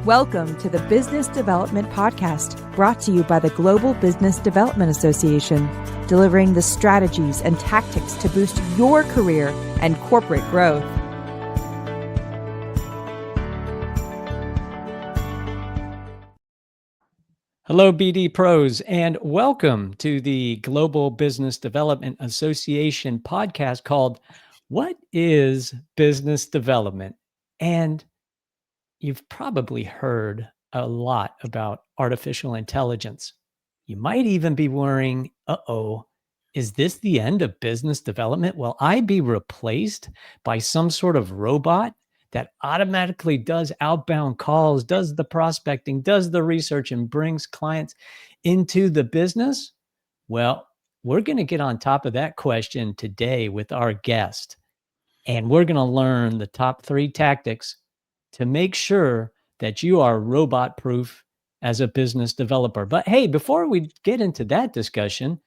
Welcome to the Business Development Podcast, brought to you by the Global Business Development Association, delivering the strategies and tactics to boost your career and corporate growth. Hello, BD pros, and welcome to the Global Business Development Association podcast called What is Business Development? And you've probably heard a lot about artificial intelligence. You might even be worrying, is this the end of business development? Will I be replaced by some sort of robot that automatically does outbound calls, does the prospecting, does the research, and brings clients into the business? Well, we're going to get on top of that question today with our guest, and we're going to learn the top 3 tactics to make sure that you are robot proof as a business developer. But hey, before we get into that discussion,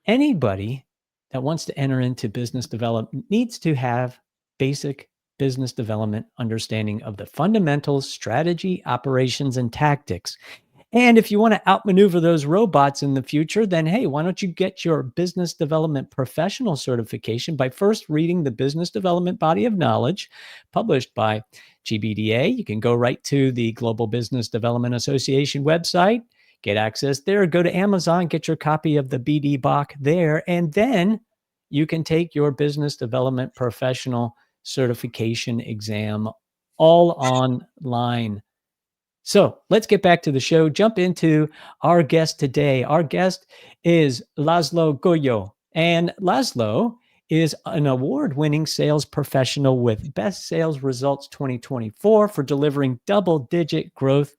anybody that wants to enter into business development needs to have basic business development understanding of the fundamentals, strategy, operations, and tactics. And if you want to outmaneuver those robots in the future, then hey, why don't you get your business development professional certification by first reading the Business Development Body of Knowledge published by GBDA. You can go right to the Global Business Development Association website, get access there, go to Amazon, get your copy of the BD Bach there, and then you can take your business development professional certification exam all online. So let's get back to the show, jump into our guest today. Our guest is Laszlo Gajo, and Laszlo is an award-winning sales professional with Best Sales Results 2024 for delivering double-digit growth.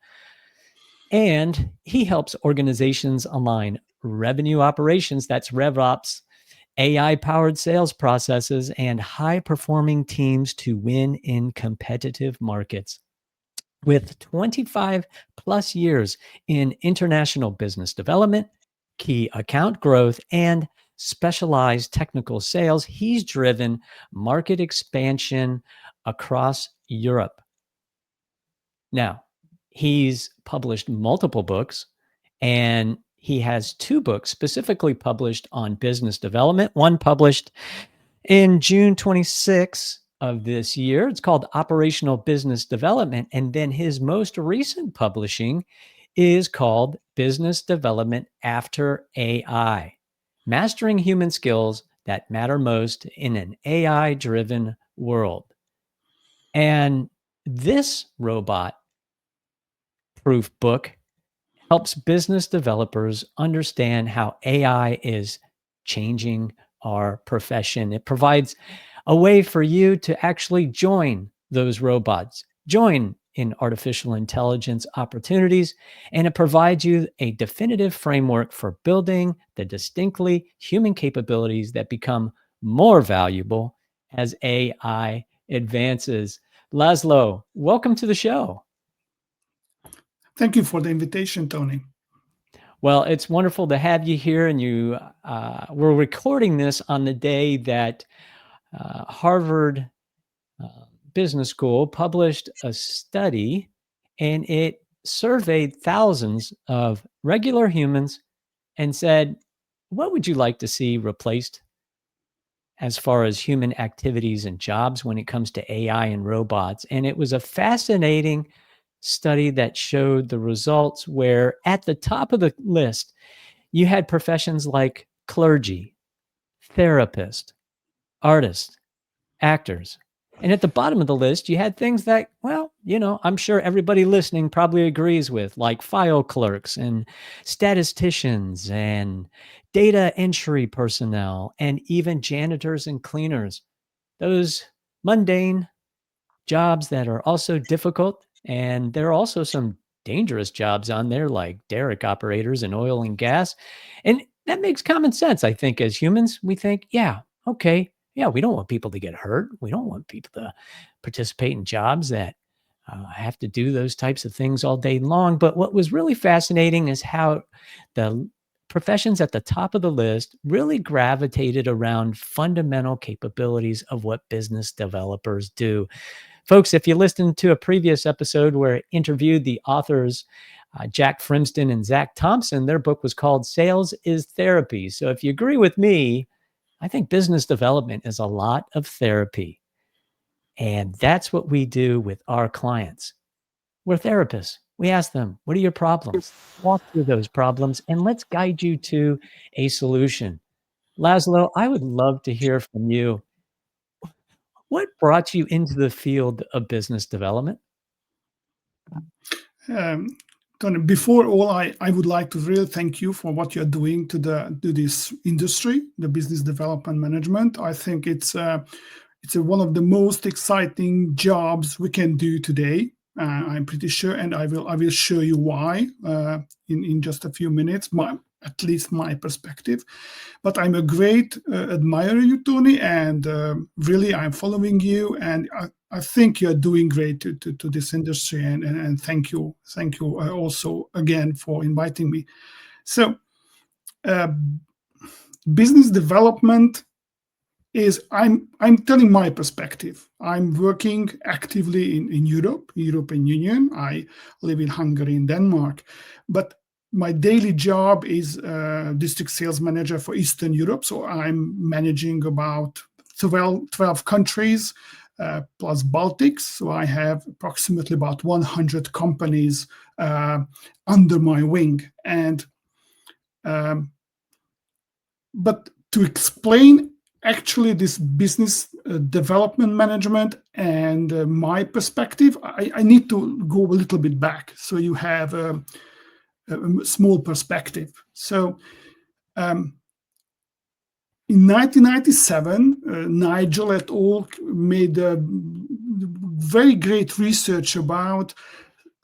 And he helps organizations align revenue operations, that's RevOps, AI-powered sales processes, and high-performing teams to win in competitive markets. With 25 plus years in international business development, key account growth, and specialized technical sales, he's driven market expansion across Europe. Now, he's published multiple books, and he has 2 books specifically published on business development. One published in June 26 of this year. It's called Operational Business Development. And then his most recent publishing is called Business Development After AI, Mastering Human Skills That Matter Most in an AI-Driven World. And this robot-proof book helps business developers understand how AI is changing our profession. It provides a way for you to actually join those robots, join in artificial intelligence opportunities, and it provides you a definitive framework for building the distinctly human capabilities that become more valuable as AI advances. Laszlo, welcome to the show. Thank you for the invitation, Tony. Well, it's wonderful to have you here, and we're recording this on the day that Harvard Business School published a study, and it surveyed thousands of regular humans and said, what would you like to see replaced as far as human activities and jobs when it comes to AI and robots? And it was a fascinating study that showed the results where at the top of the list, you had professions like clergy, therapist, artist, actors. And at the bottom of the list, you had things that, well, I'm sure everybody listening probably agrees with, like file clerks and statisticians and data entry personnel and even janitors and cleaners. Those mundane jobs that are also difficult. And there are also some dangerous jobs on there, like derrick operators in oil and gas. And that makes common sense. I think as humans, we think, yeah, okay. Yeah, we don't want people to get hurt. We don't want people to participate in jobs that have to do those types of things all day long. But what was really fascinating is how the professions at the top of the list really gravitated around fundamental capabilities of what business developers do. Folks, if you listened to a previous episode where I interviewed the authors, Jack Frimston and Zach Thompson, their book was called Sales is Therapy. So if you agree with me, I think business development is a lot of therapy. And that's what we do with our clients. We're therapists. We ask them, what are your problems? Walk through those problems and let's guide you to a solution. Laszlo, I would love to hear from you. What brought you into the field of business development? Tony, before all, I would like to really thank you for what you're doing to this industry, the business development management. I think it's one of the most exciting jobs we can do today. I'm pretty sure, and I will show you why in just a few minutes. At least my perspective. But I'm a great admirer of you, Tony, and really I'm following you, and I think you're doing great to this industry, and thank you also again for inviting me. So business development is, I'm telling my perspective. I'm working actively in European Union. I live in Hungary and Denmark, but my daily job is district sales manager for Eastern Europe. So I'm managing about 12 countries plus Baltics. So I have approximately about 100 companies under my wing. And but to explain actually this business development management and my perspective, I need to go a little bit back so you have a small perspective. So in 1997, Nigel et al. Made very great research about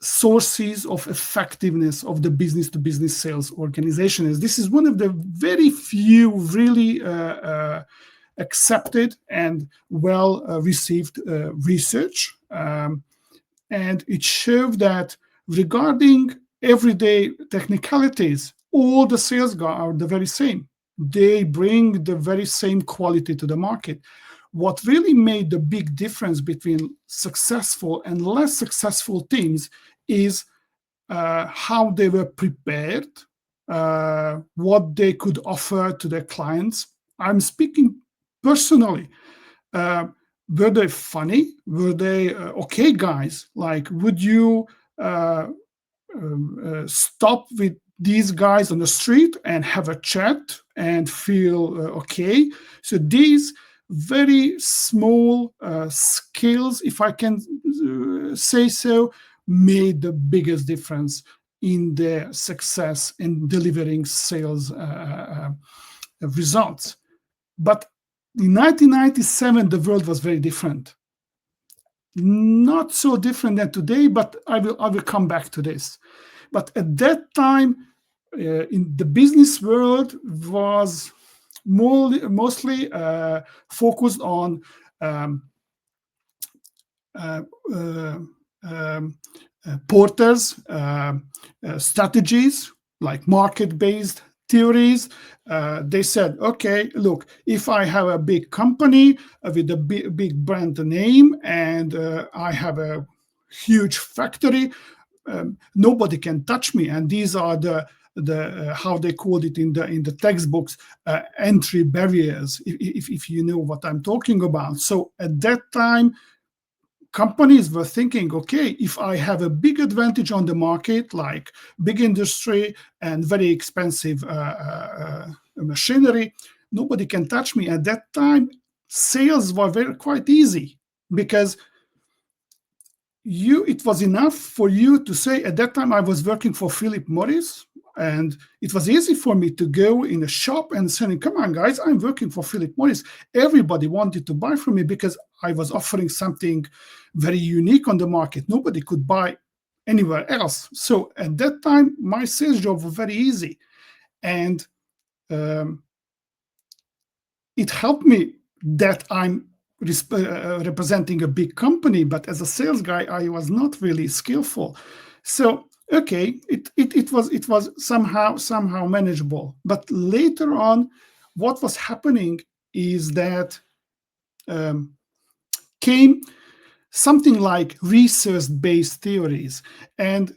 sources of effectiveness of the business-to-business sales organization. This is one of the very few really accepted and well received research. And it showed that regarding everyday technicalities, all the sales guys are the very same. They bring the very same quality to the market. What really made the big difference between successful and less successful teams is how they were prepared, what they could offer to their clients. I'm speaking personally. Were they funny? Were they okay guys? Like, would you stop with these guys on the street and have a chat and feel okay? So these very small skills, if I can say so, made the biggest difference in their success in delivering sales results. But in 1997, the world was very different. Not so different than today, but I will come back to this. But at that time, in the business world was mostly focused on Porter's strategies, like market-based theories. They said, okay, look, if I have a big company with a big brand name and I have a huge factory, nobody can touch me. And these are the how they called it in the textbooks, entry barriers, if you know what I'm talking about. So at that time, companies were thinking, okay, if I have a big advantage on the market, like big industry and very expensive machinery, nobody can touch me. At that time, sales were quite easy because it was enough for you to say, at that time I was working for Philip Morris, and it was easy for me to go in a shop and say, come on guys, I'm working for Philip Morris. Everybody wanted to buy from me because I was offering something very unique on the market. Nobody could buy anywhere else. So at that time, my sales job was very easy. And it helped me that I'm representing a big company, but as a sales guy, I was not really skillful. So okay, it was somehow manageable. But later on, what was happening is that came something like research-based theories, and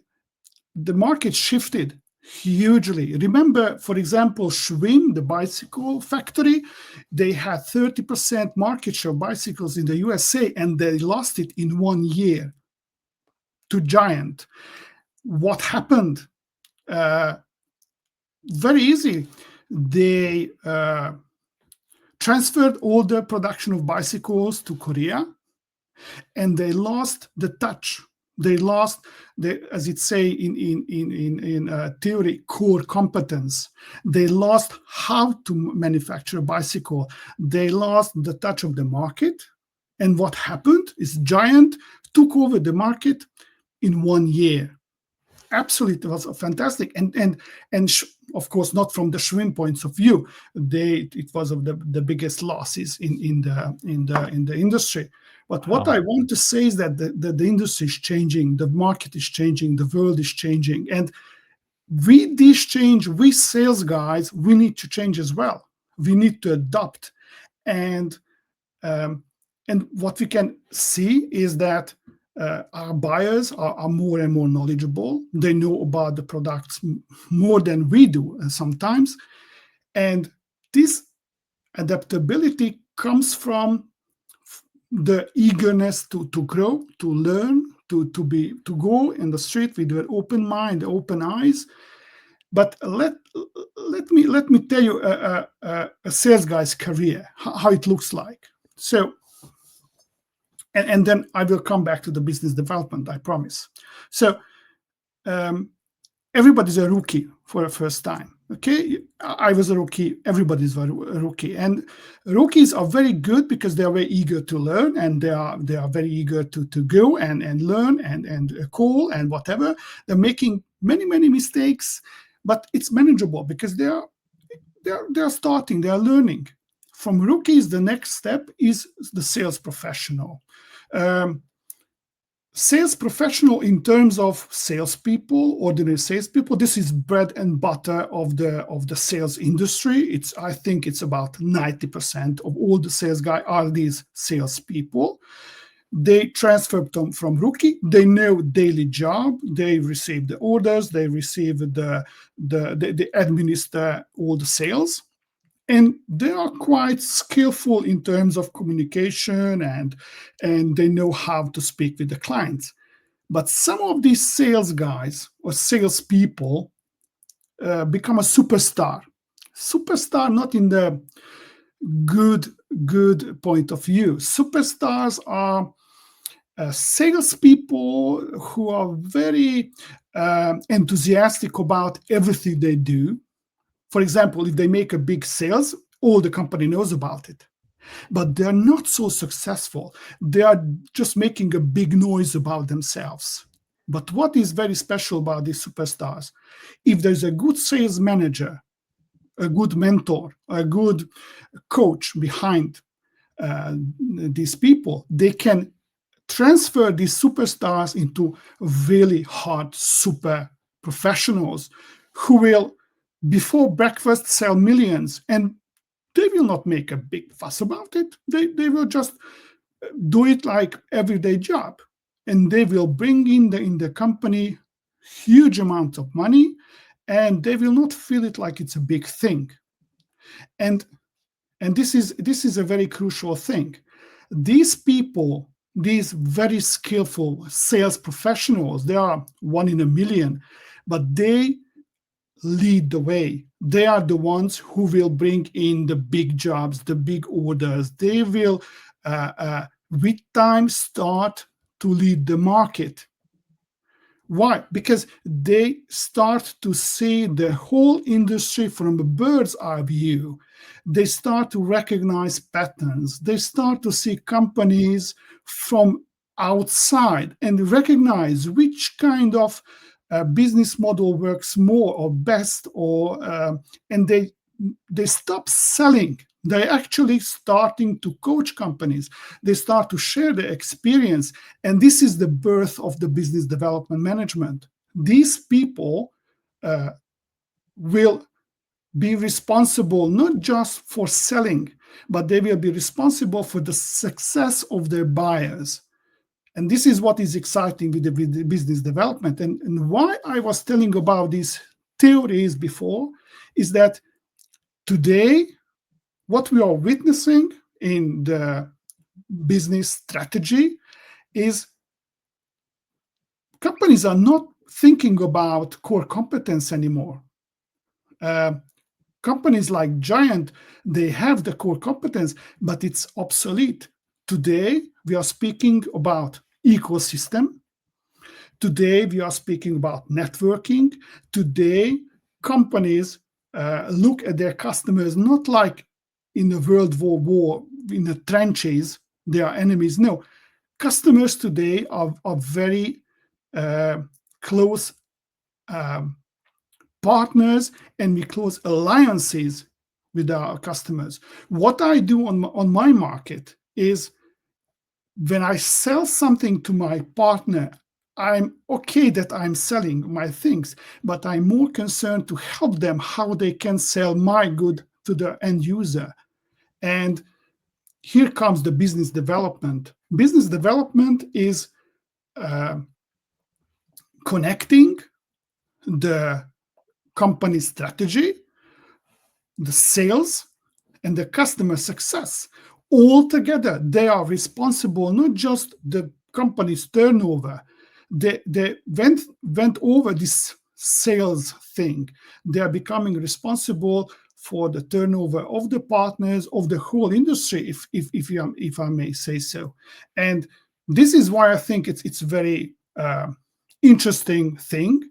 the market shifted hugely. Remember, for example, Schwinn, the bicycle factory, they had 30% market share of bicycles in the USA, and they lost it in 1 year to Giant. What happened? Very easy. They transferred all the production of bicycles to Korea, and they lost the touch. They lost as it say in theory, core competence. They lost how to manufacture a bicycle. They lost the touch of the market. And what happened is Giant took over the market in 1 year. Absolutely, it was fantastic, and of course not from the Schwinn points of view. It was of the biggest losses in the industry. But what I want to say is that the industry is changing, the market is changing, the world is changing, and with this change, we sales guys, we need to change as well. We need to adapt, and what we can see is that our buyers are more and more knowledgeable. They know about the products more than we do sometimes. And this adaptability comes from the eagerness to grow, to learn, to go in the street with an open mind, open eyes. But let me tell you a sales guy's career, how it looks like. So, and then I will come back to the business development, I promise. So everybody's a rookie for the first time. Okay, I was a rookie. Everybody's a rookie, and rookies are very good because they are very eager to learn, and they are very eager to go and learn and call and whatever. They're making many mistakes, but it's manageable because they are starting, they are learning. From rookies, the next step is the sales professional. Sales professional in terms of salespeople, ordinary salespeople, this is bread and butter of the sales industry. I think it's about 90% of all the sales guys are these salespeople. They transfer from rookie. They know daily job. They receive the orders. They receive they administer all the sales. And they are quite skillful in terms of communication, and they know how to speak with the clients. But some of these sales guys or salespeople become a superstar. Superstar, not in the good point of view. Superstars are salespeople who are very enthusiastic about everything they do. For example, if they make a big sales, all the company knows about it. But they're not so successful. They are just making a big noise about themselves. But what is very special about these superstars? If there's a good sales manager, a good mentor, a good coach behind these people, they can transfer these superstars into really hard super professionals who will, before breakfast, sell millions, and they will not make a big fuss about it. They will just do it like everyday job, and they will bring in the company huge amounts of money, and they will not feel it like it's a big thing. And this is a very crucial thing. These people, these very skillful sales professionals, they are 1 in a million, but they lead the way. They are the ones who will bring in the big jobs, the big orders. They will, with time, start to lead the market. Why? Because they start to see the whole industry from a bird's eye view. They start to recognize patterns. They start to see companies from outside and recognize which kind of business model works more or best, and they stop selling. They're actually starting to coach companies. They start to share their experience, and this is the birth of the business development management. These people will be responsible not just for selling, but they will be responsible for the success of their buyers. And this is what is exciting with the business development. And why I was telling about these theories before is that today, what we are witnessing in the business strategy is companies are not thinking about core competence anymore. Companies like Giant, they have the core competence, but it's obsolete. Today, we are speaking about ecosystem. Today, we are speaking about networking. Today, companies look at their customers not like in the World War, in the trenches, they are enemies. No, customers today are very close partners, and we close alliances with our customers. What I do on my market is when I sell something to my partner, I'm okay that I'm selling my things, but I'm more concerned to help them how they can sell my good to the end user. And here comes the business development. Business development is connecting the company strategy, the sales, and the customer success. All together, they are responsible, not just the company's turnover. They went over this sales thing. They are becoming responsible for the turnover of the partners, of the whole industry, if I may say so. And this is why I think it's very interesting thing,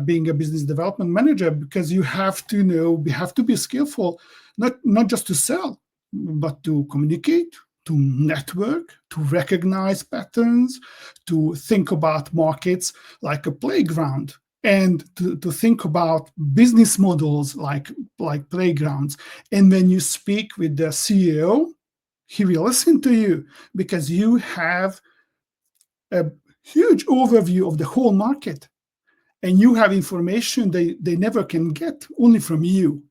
being a business development manager, because you have to know, you have to be skillful, not just to sell, but to communicate, to network, to recognize patterns, to think about markets like a playground, and to think about business models like playgrounds. And when you speak with the CEO, he will listen to you because you have a huge overview of the whole market. And you have information they never can get, only from you.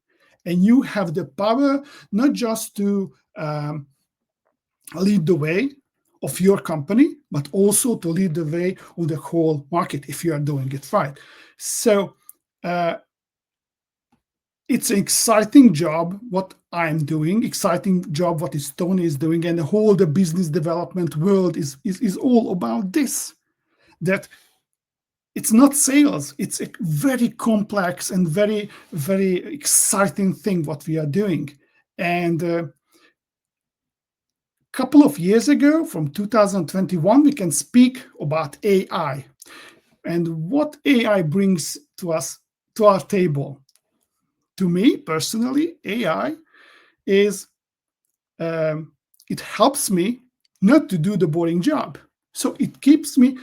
And you have the power not just to lead the way of your company, but also to lead the way of the whole market if you are doing it right. So it's an exciting job what I'm doing, exciting job what Tony is doing, and the whole the business development world is all about this. That it's not sales, it's a very complex and very, very exciting thing what we are doing. And a couple of years ago, from 2021, we can speak about AI and what AI brings to us, to our table. To me, personally, AI is, it helps me not to do the boring job. So it keeps me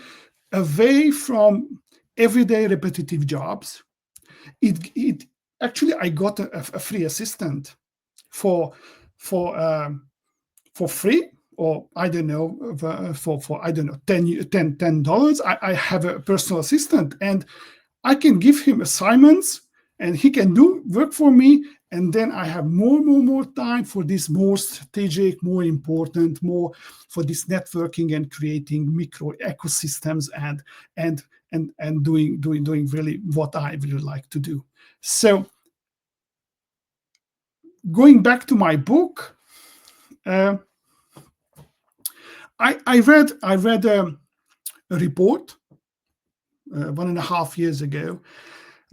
away from everyday repetitive jobs. It actually, I got a free assistant for free, or I don't know, for I don't know, $10. I have a personal assistant, and I can give him assignments, and he can do work for me. And then I have more time for this more strategic, more important, more for this networking and creating micro ecosystems and doing really what I really like to do. So going back to my book, I read a report 1.5 years ago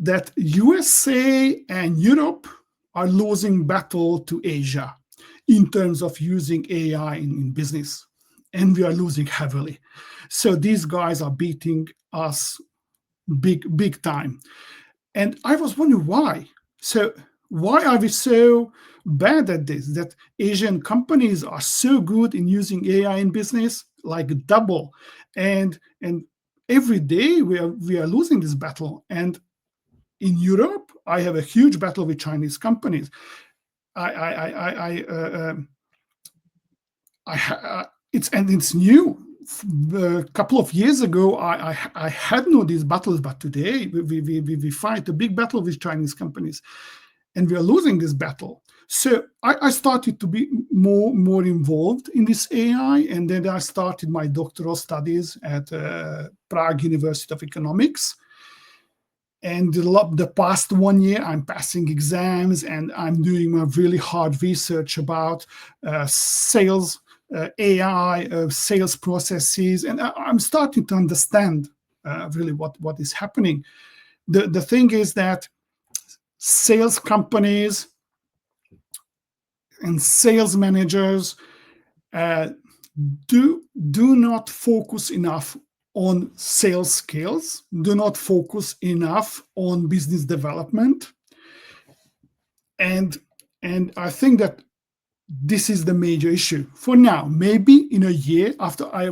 that USA and Europe are losing battle to Asia in terms of using AI in business, and we are losing heavily. So these guys are beating us big time. And I was wondering why. So why are we so bad at this, that Asian companies are so good in using AI in business, like double, and every day we are losing this battle. And in Europe, I have a huge battle with Chinese companies. It's new. A couple of years ago, I had no these battles, but today we fight a big battle with Chinese companies, and we are losing this battle. So I started to be more involved in this AI, and then I started my doctoral studies at Prague University of Economics. And the past 1 year, I'm passing exams and I'm doing my really hard research about sales, AI, sales processes, and I'm starting to understand really what is happening. The thing is that sales companies and sales managers do not focus enough on sales skills, do not focus enough on business development, and I think that this is the major issue for now. Maybe in a year, after I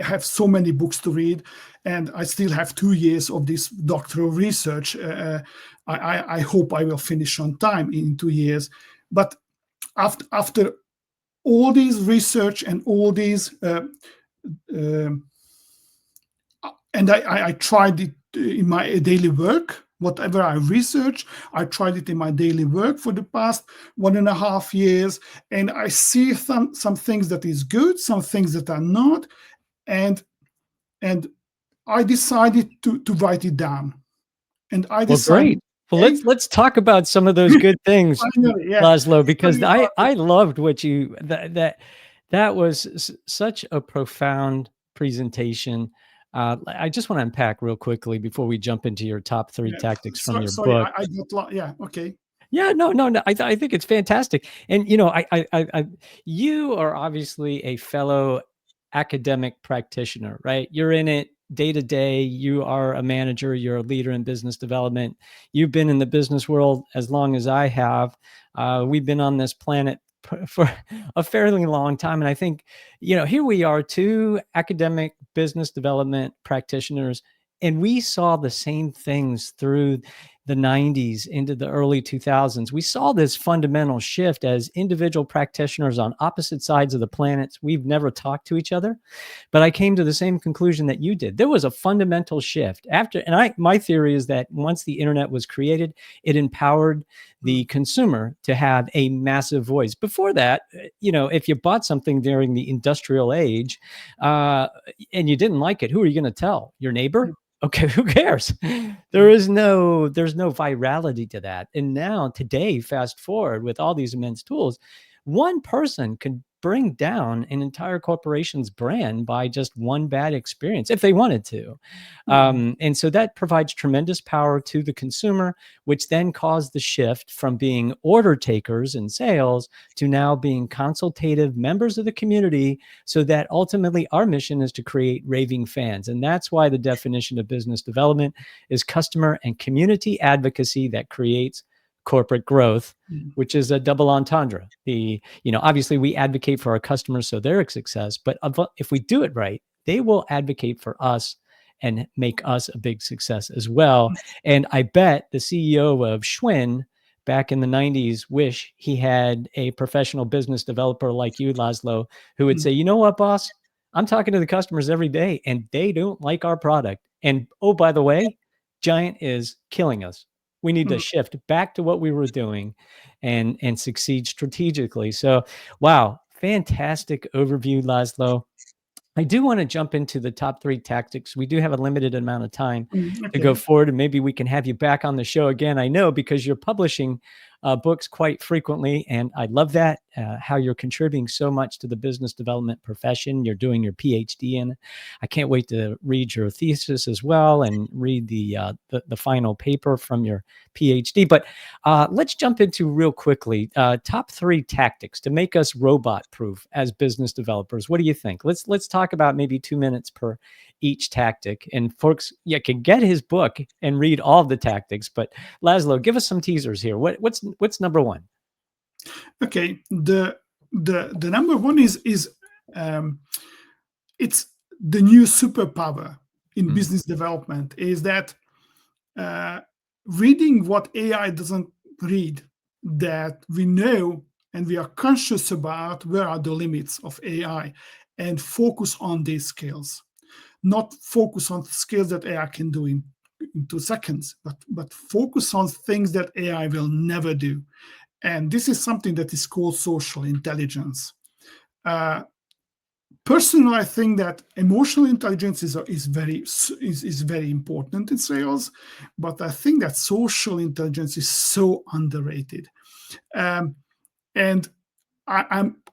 have so many books to read, and I still have 2 years of this doctoral research. I hope I will finish on time in 2 years. But after all these research and all these, and I tried it in my daily work. Whatever I research, I tried it in my daily work for the past 1.5 years, and I see some things that is good, some things that are not, and I decided to write it down. And I Well, decided, great. Well, let's talk about some of those good things, finally, yeah. Laszlo, because I loved what you that was such a profound presentation. I just want to unpack real quickly before we jump into your top 3 tactics from your Sorry, book. I got yeah, okay. Yeah, no. I think it's fantastic, and you are obviously a fellow academic practitioner, right? You're in it day to day. You are a manager. You're a leader in business development. You've been in the business world as long as I have. We've been on this planet for a fairly long time, and I think here we are, 2 academic business development practitioners, and we saw the same things through the 90s into the early 2000s. We saw this fundamental shift as individual practitioners on opposite sides of the planet. We've never talked to each other, but I came to the same conclusion that you did. There was a fundamental shift after, and my theory is that once the internet was created, it empowered the consumer to have a massive voice. Before that, if you bought something during the industrial age and you didn't like it, who are you going to tell? Your neighbor? Okay, who cares? There's no virality to that. And now today, fast forward with all these immense tools, one person can bring down an entire corporation's brand by just one bad experience if they wanted to. And so that provides tremendous power to the consumer, which then caused the shift from being order takers in sales to now being consultative members of the community, so that ultimately our mission is to create raving fans. And that's why the definition of business development is customer and community advocacy that creates corporate growth, which is a double entendre. Obviously we advocate for our customers so they're a success, but if we do it right, they will advocate for us and make us a big success as well. And I bet the CEO of Schwinn back in the 90s wish he had a professional business developer like you, Laszlo, who would say, you know what, boss, I'm talking to the customers every day and they don't like our product. And oh, by the way, Giant is killing us. We need to shift back to what we were doing and succeed strategically. So, wow, fantastic overview, Laszlo. I do want to jump into the top 3 tactics. We do have a limited amount of time to go forward, and maybe we can have you back on the show again. I know because you're publishing books quite frequently, and I love that, how you're contributing so much to the business development profession. You're doing your PhD in it. I can't wait to read your thesis as well and read the final paper from your PhD. But let's jump into real quickly top 3 tactics to make us robot proof as business developers. What do you think? Let's talk about maybe 2 minutes per each tactic, and folks can get his book and read all of the tactics. But Laszlo, give us some teasers here. What's number 1? Okay, the number 1 is it's the new superpower in business development, is that reading what AI doesn't read, that we know and we are conscious about where are the limits of AI, and focus on these skills, not focus on skills that AI can do in 2 seconds, but focus on things that AI will never do. And this is something that is called social intelligence. Personally, I think that emotional intelligence is very important in sales, but I think that social intelligence is so underrated. And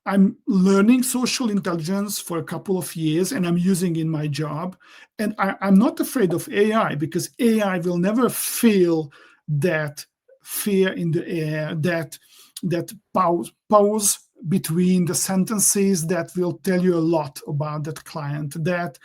I'm learning social intelligence for a couple of years, and I'm using in my job. And I'm not afraid of AI, because AI will never feel that fear in the air, that pause between the sentences that will tell you a lot about that client. That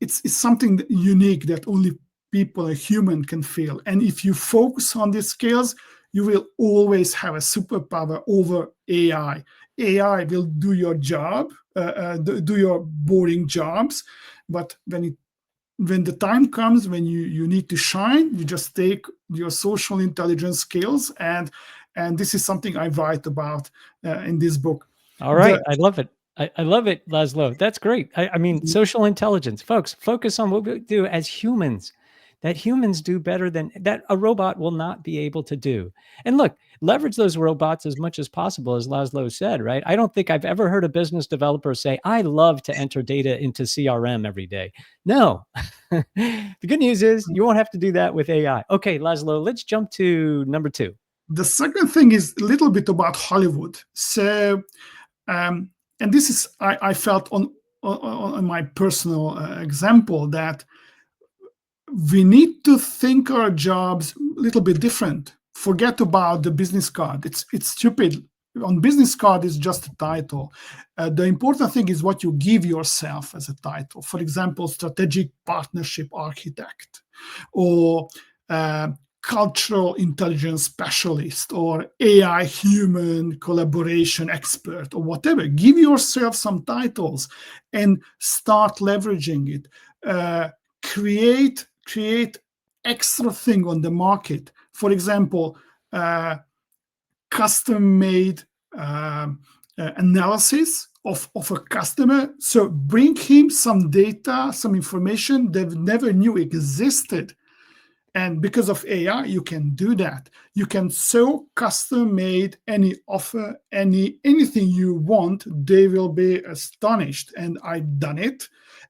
it's something unique that only people, a human, can feel. And if you focus on these skills, you will always have a superpower over AI. AI will do your job, do your boring jobs, but when the time comes when you need to shine, you just take your social intelligence skills, and this is something I write about in this book. All right. I love it. I love it, Laszlo. That's great. I mean, social intelligence. Folks, focus on what we do as humans, that humans do better than that a robot will not be able to do. And look, leverage those robots as much as possible, as Laszlo said, right? I don't think I've ever heard a business developer say, I love to enter data into CRM every day. No. The good news is you won't have to do that with AI. Okay, Laszlo, let's jump to number 2. The second thing is a little bit about Hollywood. So, and this is, I felt on my personal example, that we need to think our jobs a little bit different. Forget about the business card. It's stupid. On business card is just a title. The important thing is what you give yourself as a title. For example, strategic partnership architect, or cultural intelligence specialist, or AI human collaboration expert, or whatever. Give yourself some titles and start leveraging it. Create extra thing on the market. For example, custom-made analysis of a customer. So bring him some data, some information they never knew existed. And because of AI, you can do that. You can so custom-made any offer, anything you want, they will be astonished. And I've done it.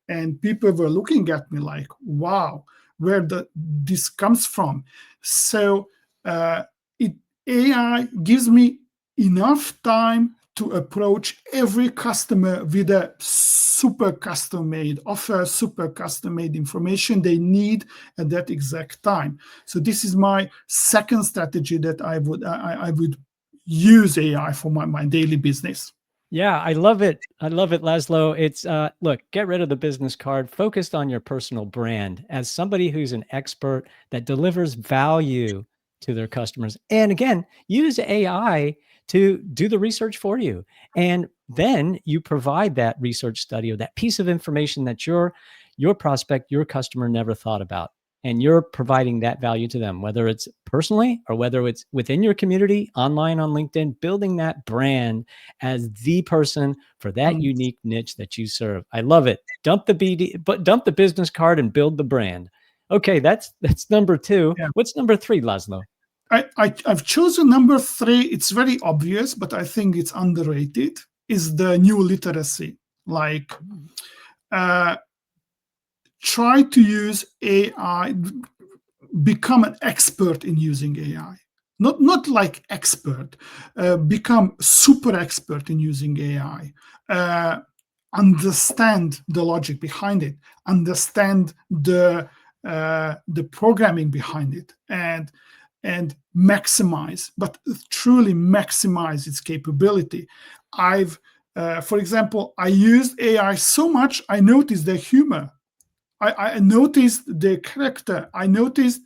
And people were looking at me like, wow, where this comes from. So AI gives me enough time to approach every customer with a super custom-made offer, super custom-made information they need at that exact time. So this is my second strategy, that I would use AI for my daily business. Yeah, I love it. I love it, Laszlo. It's look, get rid of the business card, focused on your personal brand as somebody who's an expert that delivers value to their customers. And again, use AI to do the research for you. And then you provide that research study or that piece of information that your prospect, your customer never thought about. And you're providing that value to them, whether it's personally or whether it's within your community, online on LinkedIn, building that brand as the person for that unique niche that you serve. I love it. Dump the business card and build the brand. Okay, that's number 2. Yeah. What's number 3, Laszlo? I've chosen number 3. It's very obvious, but I think it's underrated. Is the new literacy. Like, try to use AI, become an expert in using AI. Not like expert, become super expert in using AI. Understand the logic behind it, understand the programming behind it, and maximize, but truly maximize its capability. For example, I used AI so much, I noticed the humor. I noticed the character. I noticed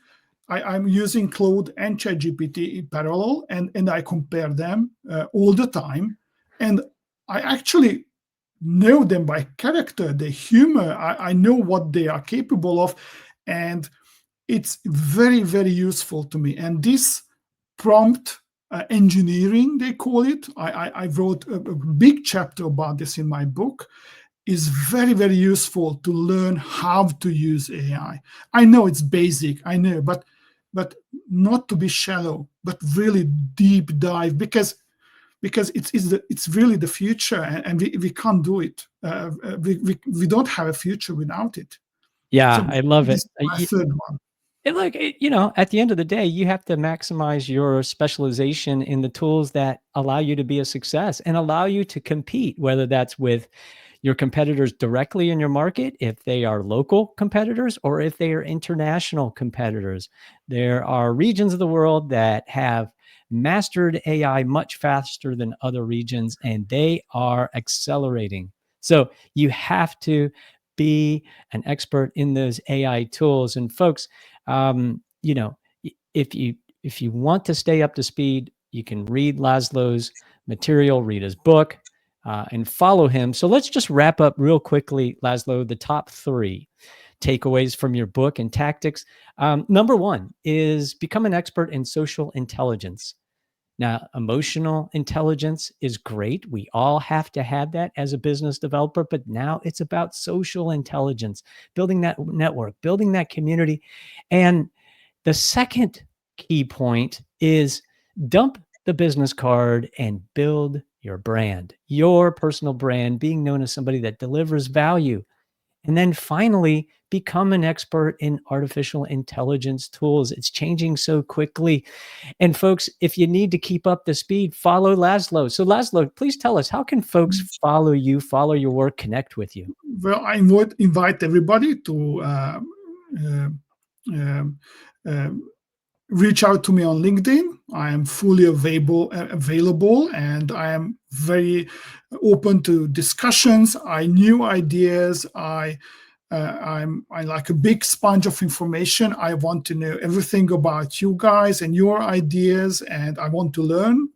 I'm using Claude and ChatGPT in parallel, and I compare them all the time. And I actually know them by character, the humor. I know what they are capable of. And it's very, very useful to me. And this prompt engineering, they call it, I wrote a big chapter about this in my book, is very, very useful to learn how to use AI. I know it's basic, I know, but but not to be shallow, but really deep dive, because it's really the future, and we can't do it. We don't have a future without it. Yeah, So I love it. this is my third one. And look, at the end of the day, you have to maximize your specialization in the tools that allow you to be a success and allow you to compete, whether that's with your competitors directly in your market, if they are local competitors, or if they are international competitors. There are regions of the world that have mastered AI much faster than other regions, and they are accelerating. So you have to be an expert in those AI tools. And folks, if you want to stay up to speed, you can read Laszlo's material, read his book, and follow him. So let's just wrap up real quickly, Laszlo, the top 3 takeaways from your book and tactics. Number 1 is become an expert in social intelligence. Now, emotional intelligence is great. We all have to have that as a business developer, but now it's about social intelligence, building that network, building that community. And the second key point is dump the business card and build your brand, your personal brand, being known as somebody that delivers value. And then finally, become an expert in artificial intelligence tools. It's changing so quickly. And folks, if you need to keep up the speed, follow Laszlo. So Laszlo, please tell us, how can folks follow you, follow your work, connect with you? Well, I would invite everybody to reach out to me on LinkedIn. I am fully available, and I am very open to discussions. New ideas. I'm like a big sponge of information. I want to know everything about you guys and your ideas, and I want to learn.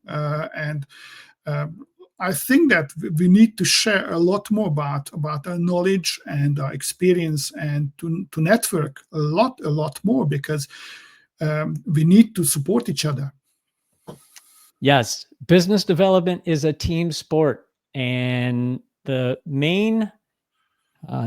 I think that we need to share a lot more about our knowledge and our experience, and to network a lot more, because we need to support each other. Yes, business development is a team sport, and the main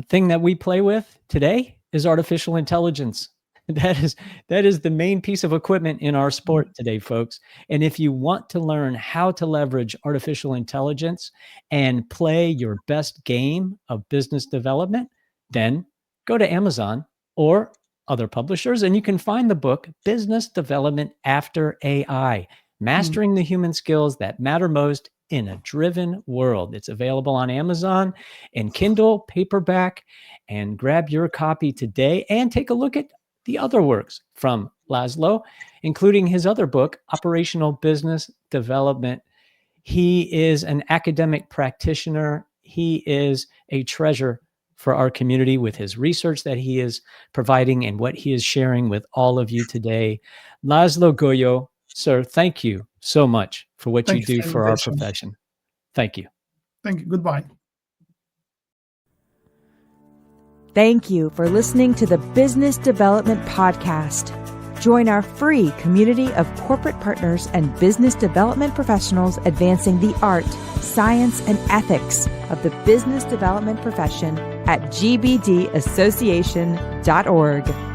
thing that we play with today is artificial intelligence. That is the main piece of equipment in our sport today, folks. And if you want to learn how to leverage artificial intelligence and play your best game of business development, then go to Amazon or other publishers, and you can find the book, Business Development After AI, Mastering the Human Skills That Matter Most in a Driven World. It's available on Amazon in Kindle, paperback, and grab your copy today and take a look at the other works from Laszlo, including his other book, Operational Business Development. He is an academic practitioner. He is a treasure for our community with his research that he is providing and what he is sharing with all of you today. Laszlo Gajo, sir, thank you so much for what you do for our profession. Thank you. Thank you. Goodbye. Thank you for listening to the Business Development Podcast. Join our free community of corporate partners and business development professionals advancing the art, science, and ethics of the business development profession at gbdassociation.org.